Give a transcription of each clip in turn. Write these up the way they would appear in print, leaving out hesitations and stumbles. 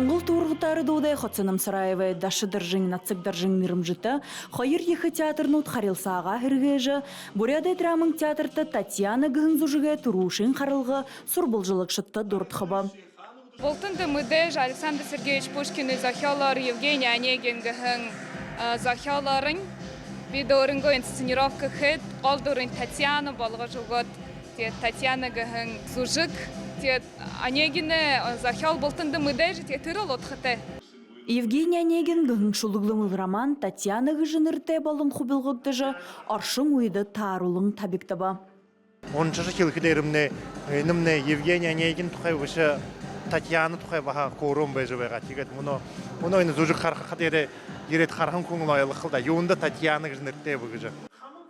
Монгол тургутары дудай Хоцаным Сараева дашы дыржың нацык дыржың мирымжыта, хайыр ехы театрнут харилсаға хіргежі, Буряды драмың театрта Татьяна Гынзужыға турушын харылғы сурбылжылық шытта дұртқыба. Болтынды мыдеж Александр Сергеевич Пушкин захялар Евгений Онегин гыхын захяларын видеорынго инсценировка хэт, қолдырын Татьяна болға жугот, Татьяна гыхын зужык, Онегины захял болтынды мыдеж тырыл отхыты. Евгений Онегин гыхын шулыглымыл роман Татьяна гыжынырте болын хубилғыктыжы аршың уйды тарулың табиктаба. 10-шы жылкыдерімне Евгений Онегин тухай выше Татьяна тухай баха корум бежевега тигет муно ины зужык хархадере ерет хархан көңіл айлықылда юнда Татьяна гыжынырте бұгыжы.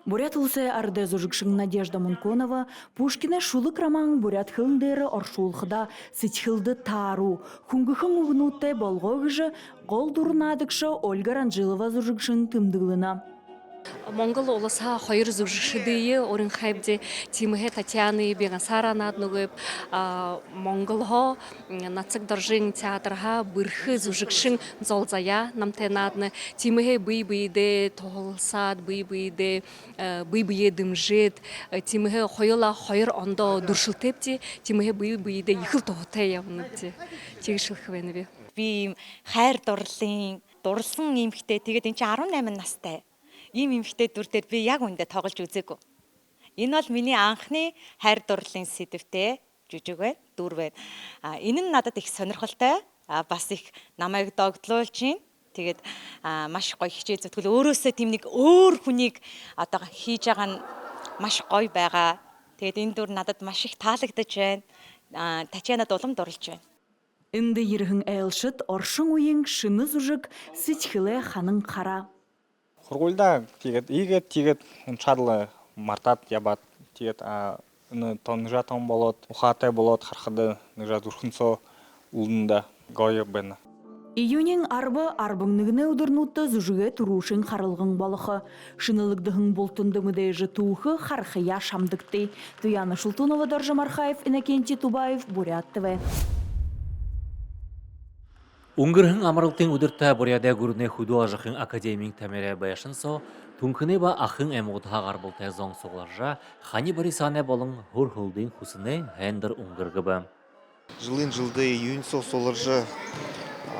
Бурят улсы арды зужыкшың Надежда Мунконова Пушкина шулык роман бурят хылындыры оршулхыда сычхылды тару. Хунгыхын угнутте болгогыжы гол дурнадыкшы Ольга Ранжилова зужыкшың тымдылына. Монгол уласа хайыр зужшыдые орын хайбде Тимохе Татьяны беган сара наднугып Монголхо нацык доржың театрха бырхы зужыкшың золзая намте надны Тимохе бый-быйде тоғылсад бый-быйде бый-бые дымжет Тимохе хойла хайыр ондо дуршылтепте Тимохе бый-быйде ихыл тоғыте явныпте тегшыл хвенве би хайр дурлсан эмхтэй тэгээд энэ чи 18 настай ийм эмхтэй дүр дээр би яг үндэ тоглож үзээгүй. Энэ бол миний анхны хайр дурлалын сэдвтэй жүжиг бай, дүр бай. Энэ нь надад их сонирхолтой. Бас их намайг догдлуулж байна. Тэгээд маш гоё хичээл зүтгэл өөрөөсөө тийм нэг өөр хүнийг одоо хийж байгаа нь маш гоё байгаа. Тэгээд энэ дүр надад маш их таалагдж байна. Татьяна дулам дурлж байна. Инды ерхің айлшыт оршың уйың шыны зужык сычхылы ханын қара. Хургуйлда тийгээд унчаал мартаад ябаад тэгээд тонжа том болоод ухаатай болоод харахад нэгжа зүрхэнсөө үлнда гоё байна. Июнин арбың нэгіне удырнутты зүжіге турушын харылғын балықы. Шынылығдығын болтынды мүдейжі туықы харқия шамдықты. Туяна Шултунова, Доржа Мархаев, Иннокентий Тубаев, Бурят ТВ. Унгырхын амарылтын удырта Буряда гүріне худу ажықын академик тәмере баяшын со, түнкіне ба ақын әмуғытға ғарбылтай зоң соғларжа, хани барисане болың хұр-хұлдың хусыны әндір унгырғы ба. Жылды июнь соларжа,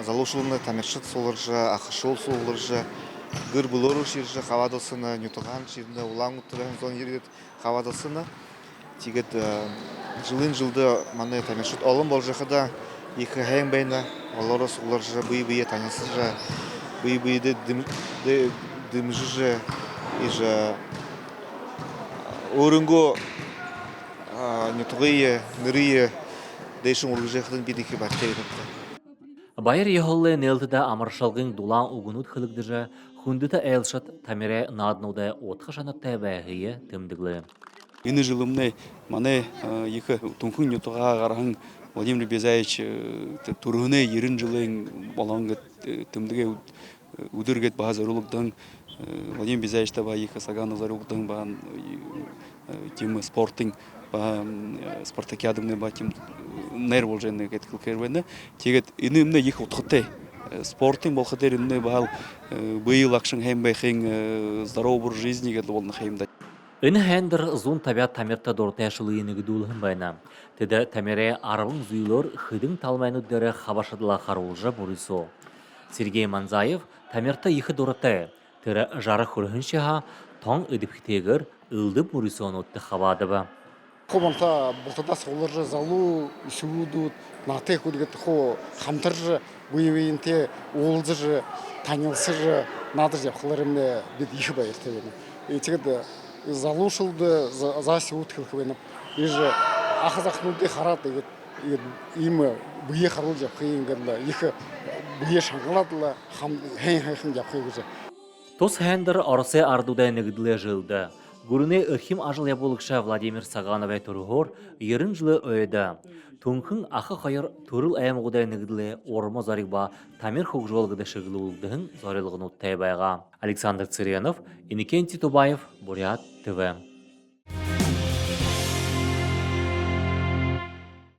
залушылыны тамершыт соларжа, ақышол соларжа, гыр бұлыру ширжа қавадысыны, нютыған ширді, улаң ұттырған зон ердет қавадысыны. Тегет жылды маны тамершыт олым бол жақыда, екі әң бәйна, олары соларжа бұй-бұйе танысыжа, бұй-бұйді дымжыжа, ежа орынғы нютығые, нұрые, Дэйшин ургжехтен бидихи бачайдыкты. Байыр ехоллы нелтіда амаршалғын дулан угунут хылыгдыжа, хундыта әлшат тамере наднуда отқы жанатта бәғие тымдыглы. Ины жылымны маны екі түнкін нютыға ғарғын Владимир Безаевич турғыны ерін жылын болаңғы тымдыге үдіргет баға зарулықтың Владимир Безаевичта ба екі сағаны зарулықтың баған темі спорттың спартакиадымны батим нер болжаны кеткил кервені тегет инымны их утхыты спортын болхатер инны бал быйыл акшын хембайхин здоровый образ жизни гет болны хемда Ины хендер зун табиат тамерта дорташылы иныгы дулхын байна. Теда тамере арвын зуйлор хыдың талмайнуддары хабашадыла харулжа бурисо. Сергей Манзаев тамерта ихы дорты. Тера жары хурхын шиха тоң ыдыпхтегер ылдып бурисонутты хабадыба. Команта болтада соларжа залу суудут нате кудгет хо хамтаржа буйвинте олзжа танилсыжа надыржа хларымне бит ихе байыртебени. Этигед залушылды заси уткылхвенеп. Иже ахазахнуде харат дегет им буе харулжа хыйынганда ихе буе шаңгыладыла хам хэн жапхыгыжа. Тос хендер орсе ардуда нигдле жылды. Гүріне өрхим ажыл яболықша Владимир Сағанов әйтұрғыр ерін жылы өйді. Түнкін ақы қайыр түріл әйімғыдай нігділі орыма заригба тамир хук жолғыды шығылы ұлдығын зарилығын ұттай байға. Александр Цыренов, Иннокентий Тубаев, Бурят ТВ.